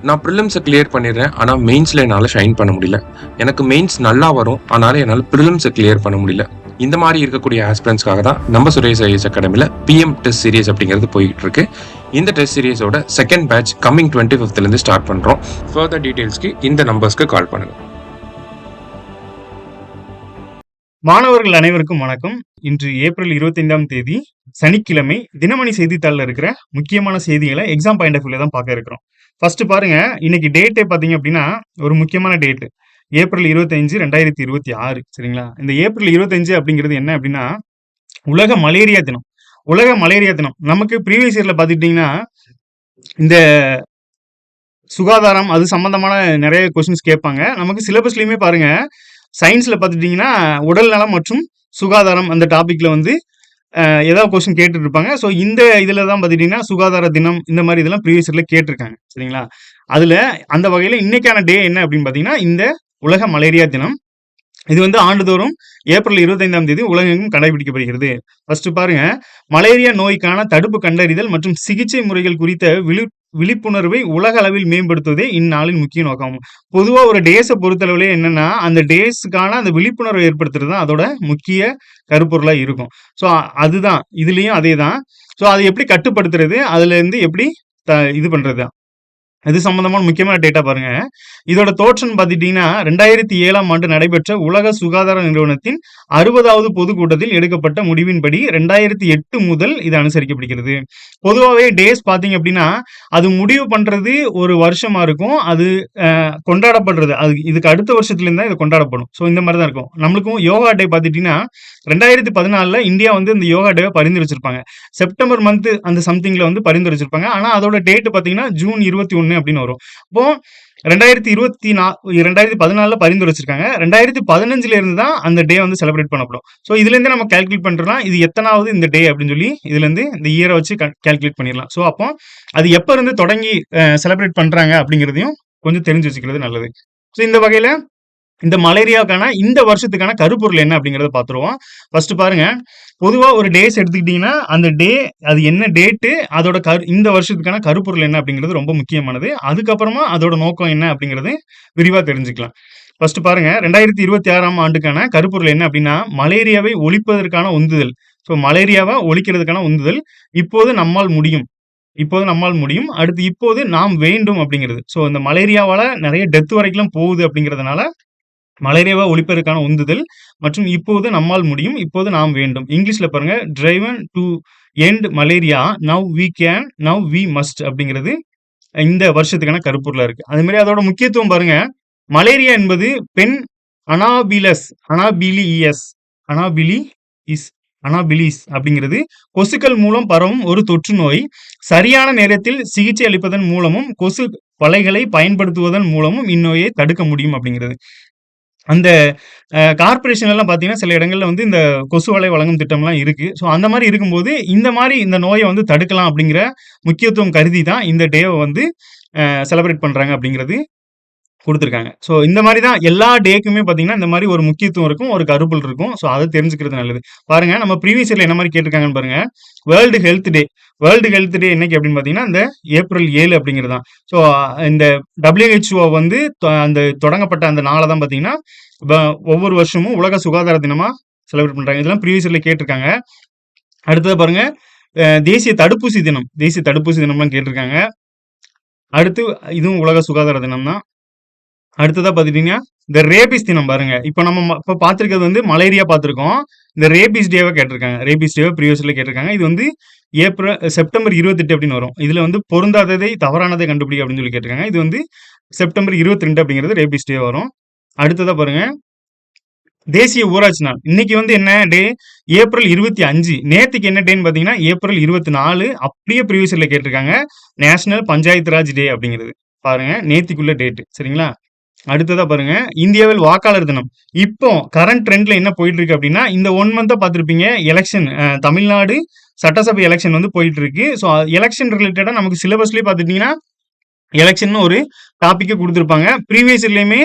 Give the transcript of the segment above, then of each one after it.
நான் ப்ரிலிம்ஸை கிளியர் பண்ணிடுறேன், ஆனால் மெயின்ஸில் என்னால் ஷைன் பண்ண முடியல. எனக்கு மெயின்ஸ் நல்லா வரும், ஆனாலும் என்னால் ப்ரிலிம்ஸை கிளியர் பண்ண முடியல. இந்த மாதிரி இருக்கக்கூடிய ஆஸ்பிரன்ஸ்க்காக தான் நம்ம சுரேஷ் ஐஏஎஸ் அகாடமியில் பிஎம் டெஸ்ட் சீரிஸ் அப்படிங்கிறது போயிட்டு இருக்கு. இந்த டெஸ்ட் சீரிஸோட second batch coming 25th start பண்ணுறோம். ஃபர்தர் டீட்டெயில்ஸ்க்கு இந்த நம்பர்ஸ்க்கு கால் பண்ணுங்க. மாணவர்கள் அனைவருக்கும் வணக்கம். இன்று ஏப்ரல் 25 சனிக்கிழமை தினமணி செய்தித்தாளில் இருக்கிற முக்கியமான செய்திகளை எக்ஸாம் பாயிண்ட் ஆஃப் வியூல தான் பார்க்க இருக்கிறோம். ஃபர்ஸ்ட் பாருங்க, இன்னைக்கு டேட்டே பார்த்தீங்க அப்படின்னா ஒரு முக்கியமான டேட்டு ஏப்ரல் 25, 2026. சரிங்களா? இந்த ஏப்ரல் 25 அப்படிங்கிறது என்ன அப்படின்னா உலக மலேரியா தினம். உலக மலேரியா தினம் நமக்கு ப்ரீவியஸ் இயர்ல பார்த்துக்கிட்டிங்கன்னா இந்த சுகாதாரம் அது சம்பந்தமான நிறைய கொஸ்டின்ஸ் கேட்பாங்க. நமக்கு சிலபஸ்லையுமே பாருங்க, சயின்ஸ்ல பார்த்துட்டிங்கன்னா உடல் நலம் மற்றும் சுகாதாரம் அந்த டாபிக்ல வந்து ஏதாவது கொஸ்டின் கேட்டுட்டு இருப்பாங்க. ஸோ இந்த இதில் தான் பார்த்துட்டிங்கன்னா சுகாதார தினம் இந்த மாதிரி இதெல்லாம் ப்ரீவியஸ் இயர்ல கேட்டிருக்காங்க. சரிங்களா? அதில் அந்த வகையில் இன்னைக்கான டே என்ன அப்படின்னு பார்த்தீங்கன்னா இந்த உலக மலேரியா தினம். இது வந்து ஆண்டுதோறும் ஏப்ரல் 25 உலகெங்கும் கடைபிடிக்கப்படுகிறது. ஃபர்ஸ்ட் பாருங்க, மலேரியா நோய்க்கான தடுப்பு கண்டறிதல் மற்றும் சிகிச்சை முறைகள் குறித்த விழிப்புணர்வை உலக அளவில் மேம்படுத்துவதே இந்நாளின் முக்கிய நோக்கம். பொதுவா ஒரு டேஸை பொறுத்தளவுல என்னன்னா அந்த டேஸுக்கான அந்த விழிப்புணர்வை ஏற்படுத்துறது தான் அதோட முக்கிய கருப்பொருளா இருக்கும். ஸோ அதுதான் இதுலயும் அதே தான். ஸோ அதை எப்படி கட்டுப்படுத்துறது, அதுல இருந்து எப்படி இது பண்றது, இது சம்பந்தமான முக்கியமான டேட்டா பாருங்க. இதோட தோற்றம் பார்த்துட்டீங்கன்னா 2007 நடைபெற்ற உலக சுகாதார நிறுவனத்தின் 60வது பொதுக்கூட்டத்தில் எடுக்கப்பட்ட முடிவின்படி 2008 முதல் இது அனுசரிக்கப்படுகிறது. பொதுவாகவே டேஸ் பார்த்தீங்க அப்படின்னா அது முடிவு பண்றது ஒரு வருஷமா இருக்கும், அது கொண்டாடப்படுறது அது இதுக்கு அடுத்த வருஷத்துல இருந்தா இது கொண்டாடப்படும். ஸோ இந்த மாதிரி தான் இருக்கும். நம்மளுக்கும் யோகா டே பார்த்துட்டீங்கன்னா 2014 இந்தியா வந்து இந்த யோகா டேவை பரிந்துரைச்சிருப்பாங்க. செப்டம்பர் மந்த் அந்த சம்திங்ல வந்து பரிந்துரைச்சிருப்பாங்க. ஆனா அதோட டேட் பார்த்தீங்கன்னா ஜூன் 21 அப்படின்னு வரும். இப்போ 2014 பரிந்துரைச்சிருக்காங்க. 2015 இருந்து தான் அந்த டே வந்து செலிப்ரேட் பண்ணப்படும். ஸோ இதுல இருந்து நம்ம கால்குலேட் பண்றோம்னா இது எத்தனாவது இந்த டே அப்படின்னு சொல்லி இதுல இருந்து இந்த இயரை வச்சு கால்குலேட் பண்ணிடலாம். ஸோ அப்போ அது எப்ப இருந்து தொடங்கி செலிப்ரேட் பண்றாங்க அப்படிங்கிறதையும் கொஞ்சம் தெரிஞ்சு வச்சுக்கிறது நல்லது. ஸோ இந்த வகையில இந்த மலேரியாவுக்கான இந்த வருஷத்துக்கான கருப்பொருள் என்ன அப்படிங்கறத பாத்துருவோம். ஃபர்ஸ்ட் பாருங்க, பொதுவா ஒரு டேஸ் எடுத்துக்கிட்டீங்கன்னா அந்த டே அது என்ன டேட்டு, அதோட இந்த வருஷத்துக்கான கருப்பொருள் என்ன அப்படிங்கிறது ரொம்ப முக்கியமானது. அதுக்கப்புறமா அதோட நோக்கம் என்ன அப்படிங்கறது விரிவா தெரிஞ்சுக்கலாம். ஃபர்ஸ்ட் பாருங்க, 2026 ஆண்டுக்கான கருப்பொருள் என்ன அப்படின்னா மலேரியாவை ஒழிப்பதற்கான உந்துதல். ஸோ மலேரியாவை ஒழிக்கிறதுக்கான உந்துதல். இப்போது நம்மால் முடியும், அடுத்து இப்போது நாம் வேண்டும் அப்படிங்கிறது. ஸோ இந்த மலேரியாவால நிறைய டெத் வரைக்கும் போகுது அப்படிங்கிறதுனால மலேரியாவை ஒழிப்பதற்கான உந்துதல் மற்றும் இப்போது நம்மால் முடியும், இப்போது நாம் வேண்டும். இங்கிலீஷ்ல பாருங்க, driven to end malaria, now we can, now we must அப்படிங்கிறது இந்த வருஷத்துக்கான கருப்பொருளா இருக்கு. அதே மாதிரி அதோட முக்கியத்துவம் பாருங்க, மலேரியா என்பது பெண் அனாபிலிஸ் அப்படிங்கிறது கொசுக்கள் மூலம் பரவும் ஒரு தொற்று நோய். சரியான நேரத்தில் சிகிச்சை அளிப்பதன் மூலமும் கொசு வலைகளை பயன்படுத்துவதன் மூலமும் இந்நோயை தடுக்க முடியும் அப்படிங்கிறது. அந்த கார்பரேஷன் எல்லாம் பார்த்தீங்கன்னா சில இடங்கள்ல வந்து இந்த கொசு வலை வழங்கும் திட்டம்லாம் இருக்கு. ஸோ அந்த மாதிரி இருக்கும்போது இந்த நோயை வந்து தடுக்கலாம் அப்படிங்கிற முக்கியத்துவம் கருதி தான் இந்த டேவை வந்து செலிப்ரேட் பண்றாங்க அப்படிங்கிறது கொடுத்துருக்காங்க. ஸோ இந்த மாதிரி தான் எல்லா டேக்குமே பார்த்தீங்கன்னா இந்த மாதிரி ஒரு முக்கியத்துவம் இருக்கும், ஒரு கருப்பொருள் இருக்கும். ஸோ அதை தெரிஞ்சுக்கிறது நல்லது. பாருங்க, நம்ம ப்ரீவியஸ் இயர்ல என்ன மாதிரி கேட்டிருக்காங்கன்னு பாருங்க. வேர்ல்டு ஹெல்த் டே என்னைக்கு அப்படின்னு பார்த்தீங்கன்னா இந்த ஏப்ரல் 7 அப்படிங்கிறது தான். ஸோ இந்த WHO வந்து அந்த தொடங்கப்பட்ட அந்த நாளை தான் பார்த்தீங்கன்னா ஒவ்வொரு வருஷமும் உலக சுகாதார தினமா செலிப்ரேட் பண்றாங்க. இதெல்லாம் ப்ரீவியஸ் இயர்ல கேட்டிருக்காங்க. அடுத்தது பாருங்க, தேசிய தடுப்பூசி தினம்லாம் கேட்டிருக்காங்க. அடுத்து இதுவும் உலக சுகாதார தினம் தான். அடுத்ததா பாத்துட்டீங்கன்னா இந்த ரேபிஸ் தினம் பாருங்க. இப்ப நம்ம பார்த்திருக்கிறது வந்து மலேரியா பார்த்திருக்கோம். இந்த ரேபிஸ் டேவை கேட்டிருக்காங்க. ரேபிஸ் டேவை ப்ரீவியஸ்ல கேட்டிருக்காங்க. இது வந்து செப்டம்பர் 28 அப்படின்னு வரும். இதுல வந்து பொருந்தாததை தவறானதை கண்டுபிடி அப்படின்னு சொல்லி கேட்டிருக்காங்க. இது வந்து செப்டம்பர் 22 அப்படிங்கிறது ரேபிஸ் டே வரும். அடுத்ததா பாருங்க, தேசிய ஊராட்சி நாள். இன்னைக்கு வந்து என்ன டே? ஏப்ரல் 25. நேத்துக்கு என்ன டேன்னு பாத்தீங்கன்னா ஏப்ரல் 24. அப்படியே ப்ரீவியஸ் இயர்ல கேட்டிருக்காங்க. நேஷனல் பஞ்சாயத்து ராஜ் டே அப்படிங்கிறது பாருங்க, நேத்திக்குள்ள டேட். சரிங்களா? அடுத்ததா பாருங்க, இந்தியாவில் வாக்காளர் தினம். இப்போ கரண்ட் ட்ரெண்ட்ல என்ன போயிட்டு இருக்கு அப்படின்னா இந்த 1 மந்த் பார்த்திருப்பீங்க, எலெக்ஷன் தமிழ்நாடு சட்டசபை எலெக்ஷன் வந்து போயிட்டு இருக்கு. ஸோ எலெக்ஷன் ரிலேட்டடா நமக்கு சிலபஸ்லயே பார்த்துட்டீங்கன்னா எலெக்ஷன் ஒரு டாபிக்கை கொடுத்துருப்பாங்க. ப்ரீவியஸ் இயர்லயுமே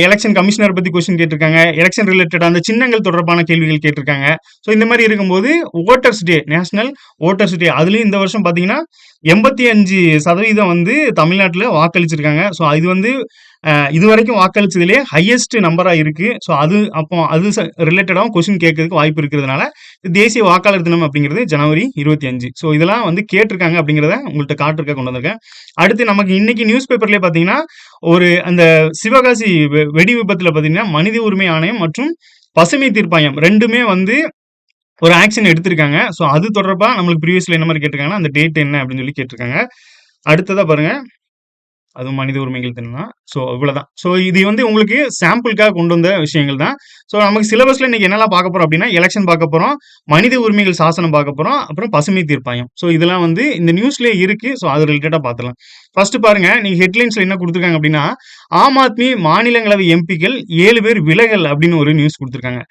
எலெக்ஷன் கமிஷனர் பத்தி கொஸ்டின் கேட்டிருக்காங்க. எலெக்ஷன் ரிலேட்டட் அந்த சின்னங்கள் தொடர்பான கேள்விகள் கேட்டிருக்காங்க. ஸோ இந்த மாதிரி இருக்கும்போது ஓட்டர்ஸ் டே, நேஷனல் ஓட்டர்ஸ் டே அதுலயும் இந்த வருஷம் பார்த்தீங்கன்னா 85% வந்து தமிழ்நாட்டுல வாக்களிச்சிருக்காங்க. ஸோ இது வந்து இதுவரைக்கும் வாக்களிச்சதுலயே ஹையஸ்ட் நம்பரா இருக்கு. ஸோ அது ரிலேட்டடாகவும் கொஸ்டின் கேட்கறதுக்கு வாய்ப்பு இருக்கிறதுனால தேசிய வாக்காளர் தினம் அப்படிங்கிறது ஜனவரி 25. ஸோ இதெல்லாம் வந்து கேட்டிருக்காங்க அப்படிங்கிறத உங்கள்கிட்ட காட்டுறக்க கொண்டு வந்திருக்கேன். அடுத்து நமக்கு இன்னைக்கு நியூஸ் பேப்பர்லயே பார்த்தீங்கன்னா அந்த சிவகாசி வெடி விபத்துல பார்த்தீங்கன்னா மனித உரிமை ஆணையம் மற்றும் பசுமை தீர்ப்பாயம் ரெண்டுமே வந்து ஒரு ஆக்ஷன் எடுத்திருக்காங்க. ஸோ அது தொடர்பா நம்மளுக்கு ப்ரீவியஸ்ல என்ன மாதிரி கேட்டிருக்காங்கன்னா அந்த டேட் என்ன அப்படின்னு சொல்லி கேட்டிருக்காங்க. அடுத்ததா பாருங்க, அதுவும் மனித உரிமைகள் தினம் தான். ஸோ இவ்வளவுதான். ஸோ இது வந்து உங்களுக்கு சாம்பிளுக்காக கொண்டு வந்த விஷயங்கள் தான். ஸோ நமக்கு சிலபஸ்ல இன்னைக்கு என்னெல்லாம் பார்க்க போறோம் அப்படின்னா எலெக்ஷன் பார்க்க போறோம், மனித உரிமைகள் சாசனம் பார்க்க போறோம், அப்புறம் பசுமை தீர்ப்பாயம். ஸோ இதெல்லாம் வந்து இந்த நியூஸ்லயே இருக்கு. ஸோ அது ரிலேட்டடா பார்த்துலாம். ஃபர்ஸ்ட் பாருங்க, நீங்க ஹெட்லைன்ஸ்ல என்ன கொடுத்துருக்காங்க அப்படின்னா ஆம் ஆத்மி மாநிலங்களவை எம்பிக்கள் 7 பேர் விலகல் அப்படின்னு ஒரு நியூஸ் கொடுத்துருக்காங்க.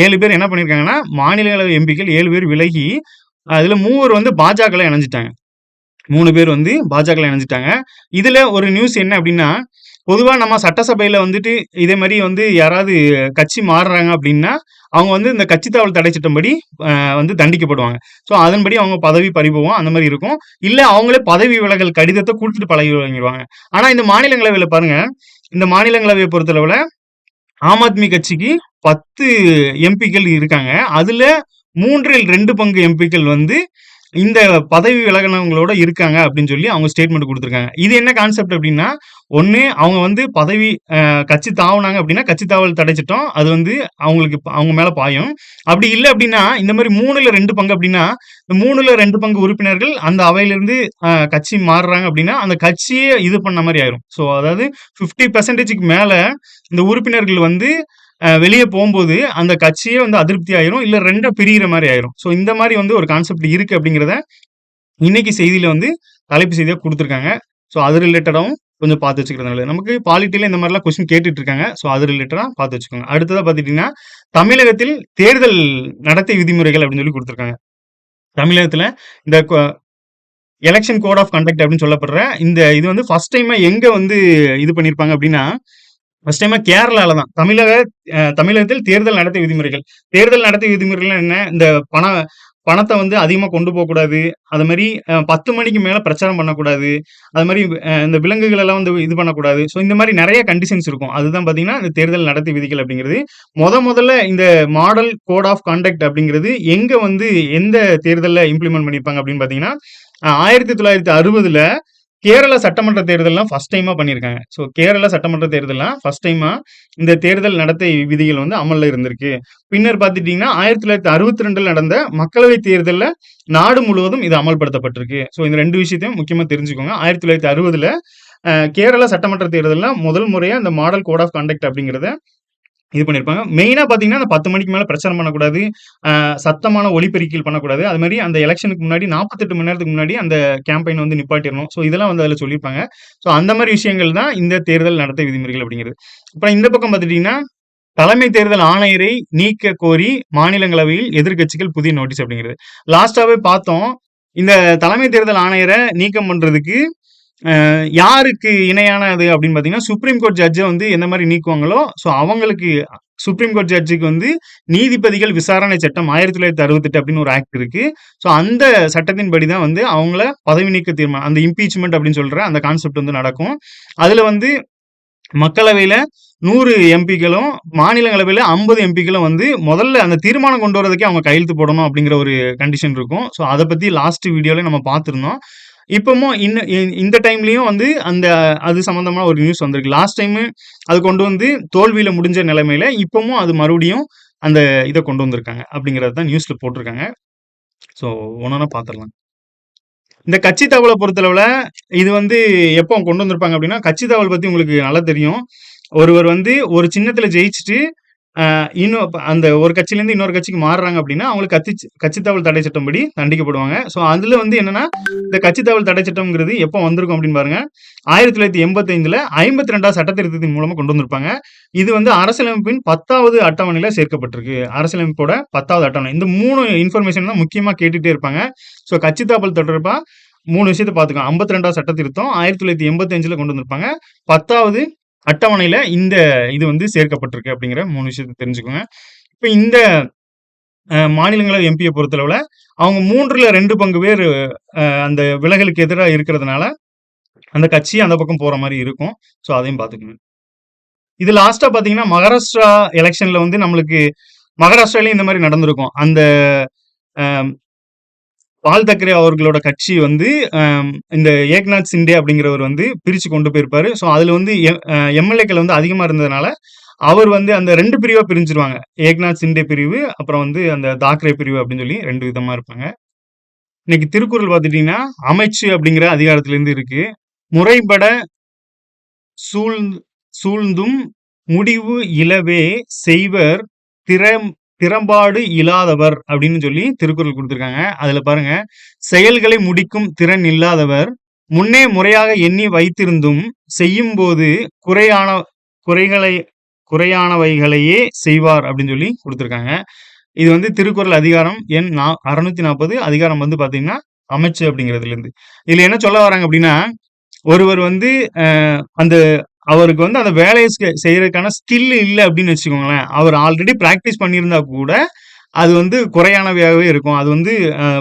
7 பேர் என்ன பண்ணிருக்காங்கன்னா மாநிலங்களவை எம்பிக்கள் 7 பேர் விலகி அதுல 3 வந்து பாஜக இணைஞ்சிட்டாங்க. 3 பேர் வந்து பாஜக இணைஞ்சிட்டாங்க. இதுல ஒரு நியூஸ் என்ன அப்படின்னா பொதுவா நம்ம சட்டசபையில வந்துட்டு இதே மாதிரி வந்து யாராவது கட்சி மாறுறாங்க அப்படின்னா அவங்க வந்து இந்த கட்சி தாவல் தடை சட்டம்படி வந்து தண்டிக்கப்படுவாங்க. ஸோ அதன்படி அவங்க பதவி பறிபோகும் அந்த மாதிரி இருக்கும். இல்ல அவங்களே பதவி விலகல் கடிதத்தை கொடுத்துட்டு பழகி வாங்கிடுவாங்க. ஆனா இந்த மாநிலங்களவையில பாருங்க, இந்த மாநிலங்களவையை பொறுத்தளவுல ஆம் ஆத்மி கட்சிக்கு 10 எம்பிக்கள் இருக்காங்க. அதுல 2 பங்கு எம்பிக்கள் வந்து இந்த பதவி விலகினவங்களோட இருக்காங்க அப்படின்னு சொல்லி அவங்க ஸ்டேட்மெண்ட் கொடுத்துருக்காங்க. இது என்ன கான்செப்ட் அப்படின்னா ஒண்ணு அவங்க வந்து பதவி கட்சி தாவுனாங்க அப்படின்னா கட்சி தாவல் தடை சட்டம் அது வந்து அவங்களுக்கு அவங்க மேல பாயும். அப்படி இல்லை அப்படின்னா இந்த மாதிரி 3/2 பங்கு அப்படின்னா இந்த 3/2 பங்கு உறுப்பினர்கள் அந்த அவையிலிருந்து கட்சி மாறுறாங்க அப்படின்னா அந்த கட்சியே இது பண்ண மாதிரி ஆயிரும். ஸோ அதாவது 50% மேல இந்த உறுப்பினர்கள் வந்து வெளியே போகும்போது அந்த கட்சியே வந்து அதிருப்தி ஆயிரும், இல்ல 2 பிரிகிற மாதிரி ஆயிரும். ஸோ இந்த மாதிரி வந்து ஒரு கான்செப்ட் இருக்கு அப்படிங்கிறத இன்னைக்கு செய்தியில வந்து தலைப்பு செய்தியா கொடுத்துருக்காங்க. ஸோ அது ரிலேட்டடாகவும் கொஞ்சம் பார்த்து வச்சுக்கிறது நல்லது. நமக்கு பாலிட்டியில இந்த மாதிரிலாம் கொஸ்டின் கேட்டுட்டு இருக்காங்க. ஸோ அது ரிலேட்டடா பார்த்து வச்சுக்கோங்க. அடுத்ததா பார்த்துட்டீங்கன்னா தமிழகத்தில் தேர்தல் நடத்தை விதிமுறைகள் அப்படின்னு சொல்லி கொடுத்துருக்காங்க. தமிழகத்துல இந்த எலெக்ஷன் கோட் ஆஃப் கண்டக்ட் அப்படின்னு சொல்லப்படுற இந்த இது வந்து ஃபர்ஸ்ட் டைமா எங்க வந்து இது பண்ணிருப்பாங்க அப்படின்னா ஃபர்ஸ்ட் டைமா கேரளால தான். தமிழகத்தில் தேர்தல் நடத்தை விதிமுறைகள். தேர்தல் நடத்தை விதிமுறைகள் என்ன, இந்த பணத்தை வந்து அதிகமா கொண்டு போகக்கூடாது, அது மாதிரி 10 மணிக்கு மேல பிரச்சாரம் பண்ணக்கூடாது, அது மாதிரி இந்த விலங்குகள் எல்லாம் வந்து இது பண்ணக்கூடாது. ஸோ இந்த மாதிரி நிறைய கண்டிஷன்ஸ் இருக்கும். அதுதான் பாத்தீங்கன்னா இந்த தேர்தல் நடத்தை விதிகள் அப்படிங்கிறது. முதல்ல இந்த மாடல் கோட் ஆஃப் கண்டக்ட் அப்படிங்கிறது எங்க வந்து எந்த தேர்தல்ல இம்ப்ளிமெண்ட் பண்ணிருப்பாங்க அப்படின்னு பாத்தீங்கன்னா 1960ல கேரள சட்டமன்ற தேர்தல்லாம் ஃபர்ஸ்ட் டைமா பண்ணியிருக்காங்க. ஸோ கேரள சட்டமன்ற தேர்தல்லாம் ஃபர்ஸ்ட் டைமா இந்த தேர்தல் நடத்தை விதிகள் வந்து அமல்ல இருந்திருக்கு. பின்னர் பார்த்துட்டீங்கன்னா 1962 நடந்த மக்களவை தேர்தலில் நாடு முழுவதும் இது அமல்படுத்தப்பட்டிருக்கு. ஸோ இந்த 2 விஷயத்தையும் முக்கியமா தெரிஞ்சுக்கோங்க. 1960ல கேரள சட்டமன்ற தேர்தலில் முதல் முறையா இந்த மாடல் கோட் ஆஃப் கண்டக்ட் அப்படிங்கிறத இது பண்ணியிருப்பாங்க. மெயினா பாத்தீங்கன்னா அந்த 10 மணிக்கு மேல பிரச்சாரம் பண்ணக்கூடாது, சத்தமான ஒலிபெருக்கிகள் பண்ணக்கூடாது. அது மாதிரி அந்த எலெக்ஷனுக்கு முன்னாடி 48 மணி நேரத்துக்கு முன்னாடி அந்த கேம்பெயின் வந்து நிப்பாட்டிடணும். ஸோ இதெல்லாம் வந்து அதில் சொல்லியிருப்பாங்க. ஸோ அந்த மாதிரி விஷயங்கள் தான் இந்த தேர்தல் நடத்தை விதிமுறைகள் அப்படிங்கிறது. அப்புறம் இந்த பக்கம் பார்த்துட்டீங்கன்னா தலைமை தேர்தல் ஆணையரை நீக்க கோரி மாநிலங்களவையில் எதிர்க்கட்சிகள் புதிய நோட்டீஸ் அப்படிங்கிறது. லாஸ்டாவே பார்த்தோம், இந்த தலைமை தேர்தல் ஆணையரை நீக்கம் பண்றதுக்கு யாருக்கு இணையானது அப்படின்னு பார்த்தீங்கன்னா சுப்ரீம் கோர்ட் ஜட்ஜை வந்து எந்த மாதிரி நீக்குவாங்களோ ஸோ அவங்களுக்கு சுப்ரீம் கோர்ட் ஜட்ஜுக்கு வந்து நீதிபதிகள் விசாரணை சட்டம் 1968 அப்படின்னு ஒரு ஆக்ட் இருக்கு. ஸோ அந்த சட்டத்தின்படி தான் வந்து அவங்கள பதவி நீக்க தீர்மானம், அந்த இம்பீச்மெண்ட் அப்படின்னு சொல்ற அந்த கான்செப்ட் வந்து நடக்கும். அதுல வந்து மக்களவையில 100 எம்பிக்களும் மாநிலங்களவையில 50 எம்பிக்களும் வந்து முதல்ல அந்த தீர்மானம் கொண்டு வரதுக்கே அவங்க கையெழுத்து போடணும் அப்படிங்கிற ஒரு கண்டிஷன் இருக்கும். ஸோ அதை பத்தி லாஸ்ட் வீடியோல நம்ம பார்த்துருந்தோம். இப்பவும் இந்த டைம்லயும் வந்து அது சம்பந்தமா ஒரு நியூஸ் வந்திருக்கு. லாஸ்ட் டைம் அது கொண்டு வந்து தோல்வியில முடிஞ்ச நிலைமையில இப்பவும் அது மறுபடியும் அந்த இதை கொண்டு வந்திருக்காங்க அப்படிங்கறது தான் நியூஸ்ல போட்டிருக்காங்க. ஸோ ஒன்னொன்னா பாத்திரலாம். இந்த கட்சி தகவலை பொறுத்தளவுல இது வந்து எப்போ கொண்டு வந்திருப்பாங்க அப்படின்னா கட்சி தகவல் பத்தி உங்களுக்கு நல்லா தெரியும். ஒருவர் வந்து ஒரு சின்னத்துல ஜெயிச்சுட்டு இன்னும் அந்த ஒரு கட்சியிலேருந்து இன்னொரு கட்சிக்கு மாறுறாங்க அப்படின்னா அவங்களுக்கு கட்சி தாவல் தடை சட்டம்படி தண்டிக்கப்படுவாங்க. ஸோ அதுல வந்து என்னன்னா இந்த கட்சி தாவல் தடை சட்டம்ங்கிறது எப்போ வந்திருக்கும் அப்படின்னு பாருங்க 1985ல 52வது சட்ட திருத்தத்தின் மூலமா கொண்டு வந்திருப்பாங்க. இது வந்து அரசியலமைப்பின் 10வது அட்டவணையில சேர்க்கப்பட்டிருக்கு. அரசியலமைப்போட 10வது அட்டவணை. இந்த 3 இன்ஃபர்மேஷன் தான் முக்கியமா கேட்டுட்டே இருப்பாங்க. ஸோ கட்சி தாவல் தொடர்பா 3 விஷயத்த பார்த்துக்கோங்க. 52வது சட்ட திருத்தம் 1985ல கொண்டு வந்திருப்பாங்க. 10வது அட்டவணையில இந்த இது வந்து சேர்க்கப்பட்டிருக்கு அப்படிங்கிற 3 விஷயத்த தெரிஞ்சுக்கோங்க. இப்ப இந்த மாநிலங்களவை எம்பிய பொறுத்தளவுல அவங்க 3ல 2 பங்கு பேர் அந்த விலகலுக்கு எதிரா இருக்கிறதுனால அந்த கட்சி அந்த பக்கம் போற மாரி இருக்கும். ஸோ அதையும் பார்த்துக்கணும். இது லாஸ்ட்டா பார்த்தீங்கன்னா, மகாராஷ்டிரா எலக்ஷன்ல வந்து நம்மளுக்கு மகாராஷ்டிராலயும் இந்த மாரி நடந்திருக்கும். அந்த அ பால் தாக்கரே அவர்களோட கட்சி வந்து இந்த ஏக்நாத் சிண்டே அப்படிங்கிறவர் வந்து பிரிச்சு கொண்டு போயிருப்பாரு. ஸோ அதுல வந்து எம்எல்ஏக்கள் வந்து அதிகமா இருந்ததுனால, அவர் வந்து அந்த 2 பிரிவா பிரிஞ்சுருவாங்க. ஏக்நாத் சிண்டே பிரிவு, அப்புறம் வந்து அந்த தாக்கரே பிரிவு அப்படின்னு சொல்லி 2 விதமா இருப்பாங்க. இன்னைக்கு திருக்குறள் பார்த்துட்டீங்கன்னா, அமைச்சு அப்படிங்கிற அதிகாரத்திலேருந்து இருக்கு. முறைப்பட சூழ்ந் சூழ்ந்தும் முடிவு இலவே செய்வர் திறம்பாடு இல்லாதவர் அப்படின்னு சொல்லி திருக்குறள் கொடுத்திருக்காங்க. அதுல பாருங்க, செயல்களை முடிக்கும் திறன் இல்லாதவர் முன்னே முறையாக எண்ணி வைத்திருந்தும் செய்யும்போது குறையான குறைகளை குறையானவைகளையே செய்வார் அப்படின்னு சொல்லி கொடுத்திருக்காங்க. இது வந்து திருக்குறள் அதிகாரம் எண் 640 அதிகாரம் வந்து பாத்தீங்கன்னா அமைச்சு அப்படிங்கிறதுல இருந்து. இதுல என்ன சொல்ல வராங்க அப்படின்னா, ஒருவர் வந்து அந்த அவருக்கு வந்து அந்த வேலையை செய்யறதுக்கான ஸ்கில் இல்லை அப்படின்னு வச்சுக்கோங்களேன். அவர் ஆல்ரெடி பிராக்டிஸ் பண்ணியிருந்தா கூட அது வந்து குறையானவையாகவே இருக்கும். அது வந்து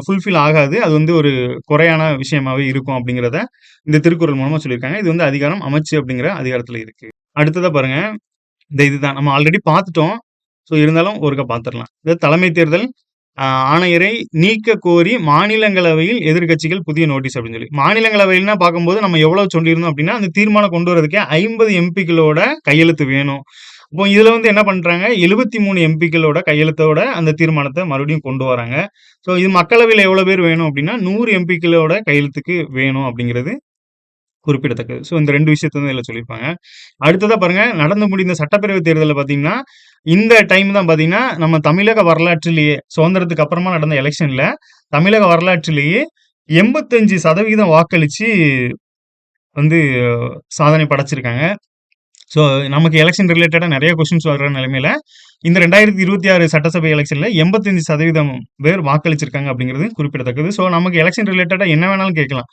ஃபுல்ஃபில் ஆகாது. அது வந்து ஒரு குறையான விஷயமாவே இருக்கும் அப்படிங்கிறத இந்த திருக்குறள் மூலமா சொல்லியிருக்காங்க. இது வந்து அதிகாரம் அமைச்சு அப்படிங்கிற அதிகாரத்துல இருக்கு. அடுத்ததா பாருங்க, இதுதான் நம்ம ஆல்ரெடி பார்த்துட்டோம். ஸோ இருந்தாலும் ஒருக்கா பார்த்துடலாம். இது தலைமை தேர்தல் ஆணையரை நீக்க கோரி மாநிலங்களவையில் எதிர்க்கட்சிகள் புதிய நோட்டீஸ் அப்படின்னு சொல்லி. மாநிலங்களவையில்னா பார்க்கும்போது நம்ம எவ்வளவு சொல்லியிருந்தோம் அப்படின்னா, அந்த தீர்மானம் கொண்டு வரதுக்கே 50 எம்பிக்களோட கையெழுத்து வேணும். அப்போ இதுல வந்து என்ன பண்றாங்க, 73 எம்பிக்களோட கையெழுத்தோட அந்த தீர்மானத்தை மறுபடியும் கொண்டு வராங்க. ஸோ இது மக்களவையில் எவ்வளவு பேர் வேணும் அப்படின்னா, 100 எம்பிக்களோட கையெழுத்துக்கு வேணும் அப்படிங்கிறது குறிப்பிடத்தக்கது. ஸோ இந்த 2 விஷயத்த வந்து இதுல சொல்லியிருப்பாங்க. அடுத்ததா பாருங்க, நடந்து முடிந்த சட்டப்பேரவை தேர்தல்ல பார்த்தீங்கன்னா, இந்த டைம் தான் பார்த்தீங்கன்னா, நம்ம தமிழக வரலாற்றிலேயே சுதந்திரத்துக்கு அப்புறமா நடந்த எலெக்ஷன்ல தமிழக வரலாற்றிலேயே 85% வாக்களிச்சு வந்து சாதனை படைச்சிருக்காங்க. ஸோ நமக்கு எலெக்ஷன் ரிலேட்டடா நிறைய கொஸ்டின்ஸ் வர்ற நிலைமையில இந்த 2026 சட்டசபை எலெக்ஷன்ல 85% பேர் வாக்களிச்சிருக்காங்க அப்படிங்கிறது குறிப்பிடத்தக்கது. ஸோ நமக்கு எலெக்ஷன் ரிலேட்டடா என்ன வேணாலும் கேட்கலாம்.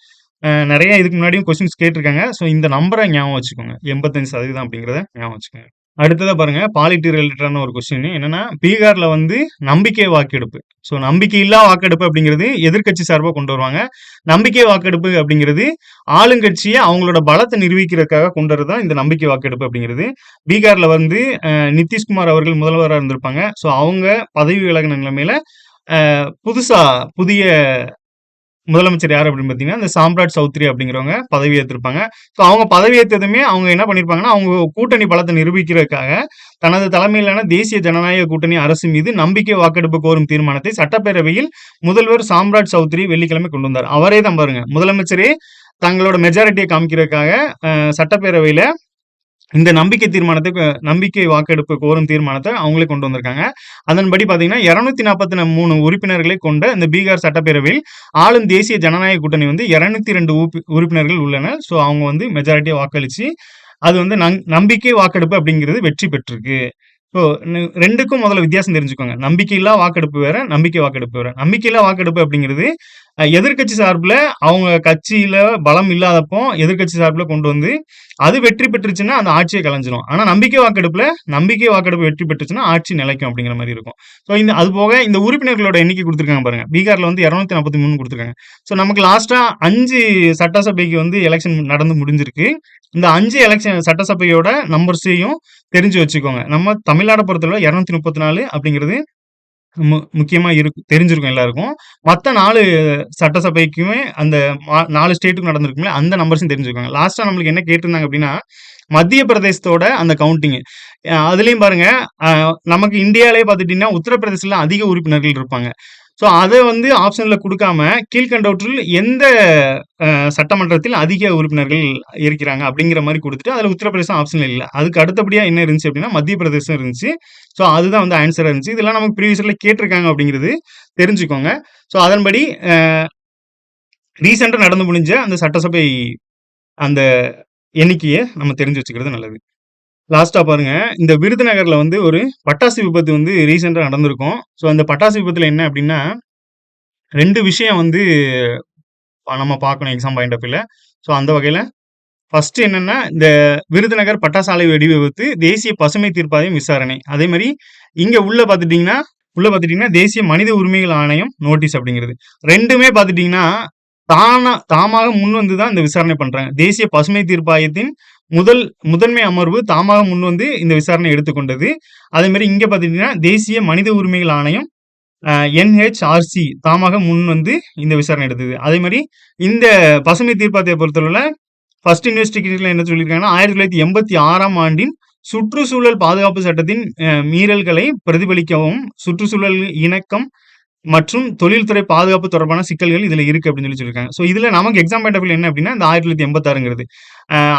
நிறைய இதுக்கு முன்னாடியும் கொஸ்டின்ஸ் கேட்டிருக்காங்க. ஸோ இந்த நம்பரை ஞாபகம் வச்சுக்கோங்க. 85% அப்படிங்கிறத ஞாபகம் வச்சுக்கோங்க. அடுத்ததா பாருங்க, பாலிட்டி ரிலேட்டடான ஒரு கொஸ்டின் என்னன்னா, பீகார்ல வந்து நம்பிக்கை வாக்கெடுப்பு. ஸோ நம்பிக்கையில்லா வாக்கெடுப்பு அப்படிங்கிறது எதிர்க்கட்சி சார்பா கொண்டு வருவாங்க. நம்பிக்கை வாக்கெடுப்பு அப்படிங்கிறது ஆளுங்கட்சியை அவங்களோட பலத்தை நிரூபிக்கிறதுக்காக கொண்டு வரதான் இந்த நம்பிக்கை வாக்கெடுப்பு அப்படிங்கிறது. பீகார்ல வந்து நிதிஷ்குமார் அவர்கள் முதல்வராக இருந்திருப்பாங்க. ஸோ அவங்க பதவி விலகின நிலைமையில புதுசா புதிய முதலமைச்சர் யார் அப்படின்னு பார்த்தீங்கன்னா, இந்த சாம்ராட் சௌத்ரி அப்படிங்கிறவங்க பதவி ஏற்றிருப்பாங்க. ஸோ அவங்க பதவி ஏற்றதுமே அவங்க என்ன பண்ணியிருப்பாங்கன்னா, அவங்க கூட்டணி பலத்தை நிரூபிக்கிறதுக்காக தனது தலைமையிலான தேசிய ஜனநாயக கூட்டணி அரசு மீது நம்பிக்கை வாக்கெடுப்பு கோரும் தீர்மானத்தை சட்டப்பேரவையில் முதல்வர் சாம்ராட் சௌத்ரி வெள்ளிக்கிழமை கொண்டு வந்தார். அவரே தான் பாருங்க, முதலமைச்சரே தங்களோட மெஜாரிட்டியை காமிக்கிறதுக்காக சட்டப்பேரவையில இந்த நம்பிக்கை வாக்கெடுப்பு கோரும் தீர்மானத்தை அவங்களே கொண்டு வந்திருக்காங்க. அதன்படி பாத்தீங்கன்னா 243 உறுப்பினர்களை கொண்ட இந்த பீகார் சட்டப்பேரவையில் ஆளும் தேசிய ஜனநாயக கூட்டணி வந்து 202 உறுப்பினர்கள் உள்ளனர். ஸோ அவங்க வந்து மெஜாரிட்டியை வாக்களிச்சு அது வந்து நம்பிக்கை வாக்கெடுப்பு அப்படிங்கிறது வெற்றி பெற்றிருக்கு. ஸோ 2க்கும் முதல்ல வித்தியாசம் தெரிஞ்சுக்கோங்க. நம்பிக்கையில்லா வாக்கெடுப்பு வேற, நம்பிக்கை வாக்கெடுப்பு வேற. நம்பிக்கையில்லா வாக்கெடுப்பு அப்படிங்கிறது எதிர்க்கட்சி சார்பில் அவங்க கட்சியில பலம் இல்லாதப்போ எதிர்க்கட்சி சார்பில் கொண்டு வந்து அது வெற்றி பெற்றுச்சுன்னா அந்த ஆட்சியை கலைஞ்சிரும். ஆனா நம்பிக்கை வாக்கெடுப்பு வெற்றி பெற்றுச்சுன்னா ஆட்சி நிலைக்கும் அப்படிங்கிற மாதிரி இருக்கும். ஸோ அது போக இந்த உறுப்பினர்களோட எண்ணிக்கை கொடுத்துருக்காங்க பாருங்க. பீகார்ல வந்து 243 கொடுத்துருக்காங்க. ஸோ நமக்கு லாஸ்டா 5 சட்டசபைக்கு வந்து எலெக்ஷன் நடந்து முடிஞ்சிருக்கு. இந்த 5 எலெக்ஷன் சட்டசபையோட நம்பர்ஸையும் தெரிஞ்சு வச்சுக்கோங்க. நம்ம தமிழ்நாடு பொறுத்தவரை 234 அப்படிங்கிறது முக்கியமா தெரிஞ்சிருக்கும் எல்லாருக்கும். மத்த 4 சட்டசபைக்குமே அந்த 4 ஸ்டேட்டுக்கும் நடந்திருக்குமே அந்த நம்பர்ஸும் தெரிஞ்சுக்கோங்க. லாஸ்டா நம்மளுக்கு என்ன கேட்டிருந்தாங்க அப்படின்னா, மத்திய பிரதேசத்தோட அந்த கவுண்டிங். அதுலயும் பாருங்க, நமக்கு இந்தியாவிலே பார்த்துட்டீங்கன்னா உத்தரப்பிரதேசல அதிக உறுப்பினர்கள் இருப்பாங்க. ஸோ அதை வந்து ஆப்ஷன்ல கொடுக்காம கீழ்கண்டவற்றில் எந்த சட்டமன்றத்தில் அதிக உறுப்பினர்கள் இருக்கிறாங்க அப்படிங்கிற மாதிரி கொடுத்துட்டு அதில் உத்தரப்பிரதேசம் ஆப்ஷன்ல இல்லை. அதுக்கு அடுத்தபடியா என்ன இருந்துச்சு அப்படின்னா மத்திய பிரதேசம் இருந்துச்சு. ஸோ அதுதான் வந்து ஆன்சரா இருந்துச்சு. இதெல்லாம் நமக்கு ப்ரீவியஸ்ல கேட்டிருக்காங்க அப்படிங்கிறது தெரிஞ்சுக்கோங்க. ஸோ அதன்படி ரீசெண்டா நடந்து முடிஞ்ச அந்த சட்டசபை அந்த எண்ணிக்கையை நம்ம தெரிஞ்சு வச்சுக்கிறது நல்லது. லாஸ்டா பாருங்க, இந்த விருதுநகர்ல வந்து ஒரு பட்டாசு விபத்து வந்து ரீசெண்டா நடந்திருக்கும். ஸோ அந்த பட்டாசு விபத்துல என்ன அப்படின்னா 2 விஷயம் வந்து நம்ம பார்க்கணும் எக்ஸாம் பாயிண்ட் ஆஃப் வியூல. ஸோ அந்த வகையில ஃபர்ஸ்ட் என்னன்னா, இந்த விருதுநகர் பட்டாசாலை வெடி விபத்து, தேசிய பசுமை தீர்ப்பாயம் விசாரணை. அதே மாரி இங்க உள்ள பார்த்துட்டீங்கன்னா, தேசிய மனித உரிமைகள் ஆணையம் நோட்டீஸ் அப்படிங்கிறது. 2மே பார்த்துட்டீங்கன்னா, தாமாக முன் வந்து தான் இந்த விசாரணை பண்றாங்க. தேசிய பசுமை தீர்ப்பாயத்தின் முதன்மை அமர்வு தாமாக முன் வந்து இந்த விசாரணை எடுத்துக்கொண்டது. அதே மாரி இங்க பார்த்துட்டீங்கன்னா, தேசிய மனித உரிமைகள் ஆணையம் NHRC தாமாக முன் வந்து இந்த விசாரணை எடுத்தது. அதே மாரி இந்த பசுமை தீர்ப்பாயத்தை பொறுத்தளவுல ஃபர்ஸ்ட் இன்வெஸ்டிகேஷன்ல என்ன சொல்லியிருக்காங்கன்னா, 1986ஆம் ஆண்டின் சுற்றுச்சூழல் பாதுகாப்பு சட்டத்தின் மீறல்களை பிரதிபலிக்கவும், சுற்றுச்சூழல் இணக்கம் மற்றும் தொழில்துறை பாதுகாப்பு தொடர்பான சிக்கல்கள் இதுல இருக்கு அப்படின்னு சொல்லியிருக்காங்க. ஸோ இதுல நமக்கு எக்ஸாம் பாயிண்ட் ஆஃப் வியூ என்ன அப்படின்னா, இந்த 1986ங்கிறது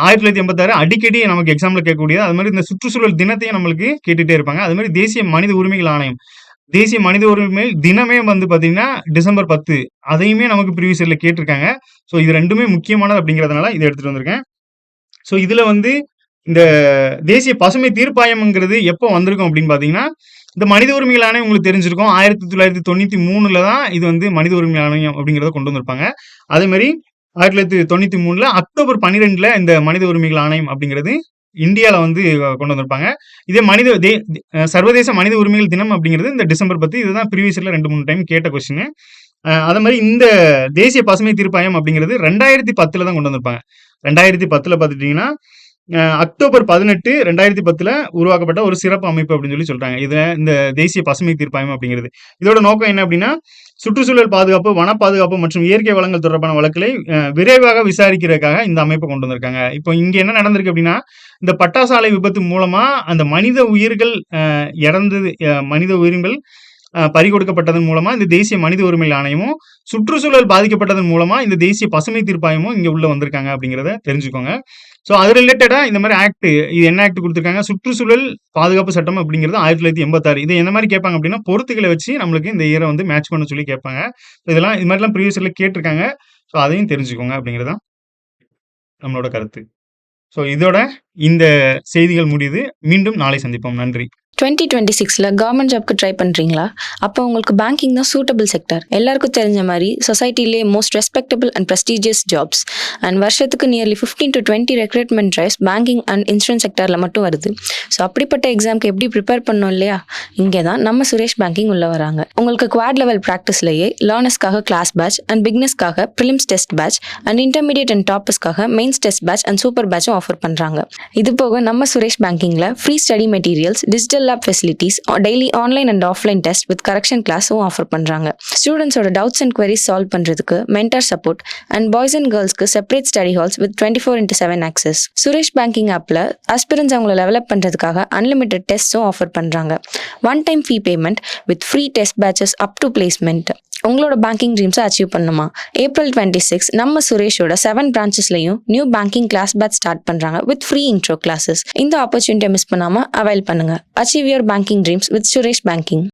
1986 அடிக்கடி நமக்கு எக்ஸாம்ல கேட்கக்கூடியது. அது மாதிரி இந்த சுற்றுச்சூழல் தினத்தையும் நம்மளுக்கு கேட்டுட்டே இருப்பாங்க. அது மாதிரி தேசிய மனித உரிமைகள் ஆணையம், தேசிய மனித உரிமை தினமே வந்து பாத்தீங்கன்னா டிசம்பர் 10, அதையுமே நமக்கு ப்ரீவியஸ் இயர்ல கேட்டிருக்காங்க. ஸோ இது 2மே முக்கியமானது அப்படிங்கிறதுனால இதை எடுத்துட்டு வந்திருக்கேன். ஸோ இதுல வந்து இந்த தேசிய பசுமை தீர்ப்பாயம்ங்கிறது எப்போ வந்திருக்கும் அப்படின்னு பாத்தீங்கன்னா, இந்த மனித உரிமைகள் ஆணையம் உங்களுக்கு தெரிஞ்சிருக்கும். 1993ல தான் இது வந்து மனித உரிமை ஆணையம் அப்படிங்கிறத கொண்டு வந்திருப்பாங்க. அதே மாதிரி 1993ல அக்டோபர் 12ல இந்த மனித உரிமைகள் ஆணையம் அப்படிங்கிறது இந்தியால வந்து கொண்டு வந்திருப்பாங்க. இதே சர்வதேச மனித உரிமைகள் தினம் அப்படிங்கிறது இந்த டிசம்பர் 10. இதுதான் ப்ரீவியஸ் இயர்ல 2-3 டைம் கேட்ட கொஸ்டின். அதே மாதிரி இந்த தேசிய பசுமை தீர்ப்பாயம் அப்படிங்கிறது 2010ல தான் கொண்டு வந்திருப்பாங்க. 2010ல பார்த்துட்டீங்கன்னா, அக்டோபர் 18, 2010ல உருவாக்கப்பட்ட ஒரு சிறப்பு அமைப்பு அப்படின்னு சொல்றாங்க. இது இந்த தேசிய பசுமை தீர்ப்பாயம் அப்படிங்கிறது. இதோட நோக்கம் என்ன அப்படின்னா, சுற்றுச்சூழல் பாதுகாப்பு, வன பாதுகாப்பு மற்றும் இயற்கை வளங்கள் தொடர்பான வழக்குகளை விரைவாக விசாரிக்கிறதுக்காக இந்த அமைப்பை கொண்டு வந்திருக்காங்க. இப்போ இங்க என்ன நடந்திருக்கு அப்படின்னா, இந்த பட்டாசாலை விபத்து மூலமா அந்த மனித உயிர்கள் இறந்தது, மனித உயிர்கள் பறிகொடுக்கப்பட்டதன் மூலமா இந்த தேசிய மனித உரிமைகள் ஆணையமும், சுற்றுச்சூழல் பாதிக்கப்பட்டதன் மூலமா இந்த தேசிய பசுமை தீர்ப்பாயமும் இங்க உள்ள வந்திருக்காங்க அப்படிங்கிறத தெரிஞ்சுக்கோங்க. ஸோ அது ரிலேட்டடா இந்த மாதிரி ஆக்ட், இது என்ன ஆக்ட் கொடுத்துருக்காங்க, சுற்றுச்சூழல் பாதுகாப்பு சட்டம் அப்படிங்கிறது 1986. இது என்ன மாதிரி கேட்பாங்க அப்படின்னா, பொறுத்துக்களை வச்சு நம்மளுக்கு இந்த இயரை வந்து மேட்ச் பண்ண சொல்லி கேட்பாங்க. இதெல்லாம் இது மாதிரிலாம் ப்ரீவியஸ் இயர்ல கேட்டிருக்காங்க. ஸோ அதையும் தெரிஞ்சுக்கோங்க அப்படிங்கிறதான் நம்மளோட கருத்து. ஸோ இதோட இந்த செய்திகள் முடியுது. மீண்டும் நாளை சந்திப்போம். நன்றி. 2026ல கவர்மெண்ட் ஜாப்க்கு ட்ரை பண்ணுறீங்களா? அப்போ உங்களுக்கு பேங்கிங் தான் சூட்டபிள் செக்டர். எல்லாருக்கும் தெரிஞ்ச மாதிரி சொசைட்டிலே most respectable and prestigious jobs and வருஷத்துக்கு nearly 15 to 20 recruitment drives banking and insurance செக்டரில் மட்டும் வருது. ஸோ அப்படிப்பட்ட எக்ஸாம்க்கு எப்படி ப்ரிப்பேர் பண்ணோம் இல்லையா? இங்கே தான் நம்ம சுரேஷ் பேங்கிங் உள்ள வராங்க. உங்களுக்கு குவாட் லெவல் ப்ராக்டிஸ்லேயே லேர்னர்ஸ்க்காக கிளாஸ் பேட்ச் அண்ட் பிக்னஸ்க்காக prelims test batch and intermediate and டாப்பர்ஸ்க்காக mains test batch and super பேட்சும் ஆஃபர் பண்ணுறாங்க. இது போக நம்ம சுரேஷ் பேங்கிங்கில் free study materials, digital lab facilities, daily online and offline test with correction கிளாஸும் ஆஃபர் பண்ணுறாங்க. ஸ்டூடெண்ட்ஸோட டவுட்ஸ் அண்ட் குவரிஸ் சால்வ் பண்ணுறதுக்கு mentor support and boys and கேர்ள்ஸ்க்கு separate study halls with 24/7 access. Suresh banking ஆப்பில் ஆஸ்பிரன்ஸ் அவங்களை டெவலப் பண்ணுறதுக்காக unlimited டெஸ்ட்ஸும் offer பண்ணுறாங்க. One time fee payment with free test batches up to placement. உங்களோட பேங்கிங் ட்ரீம்ஸை achieve பண்ணுமா? April 26 நம்ம சுரேஷோட 7 பிரான்ச்சஸ்லையும் new banking class batch start பண்ணுறாங்க வித் ஃப்ரீ இன்ட்ரோ கிளாஸஸ். இந்த ஆப்பர்ச்சுனிட்டியை மிஸ் பண்ணாமல் அவைல் பண்ணுங்க. Achieve your banking dreams with Suresh banking.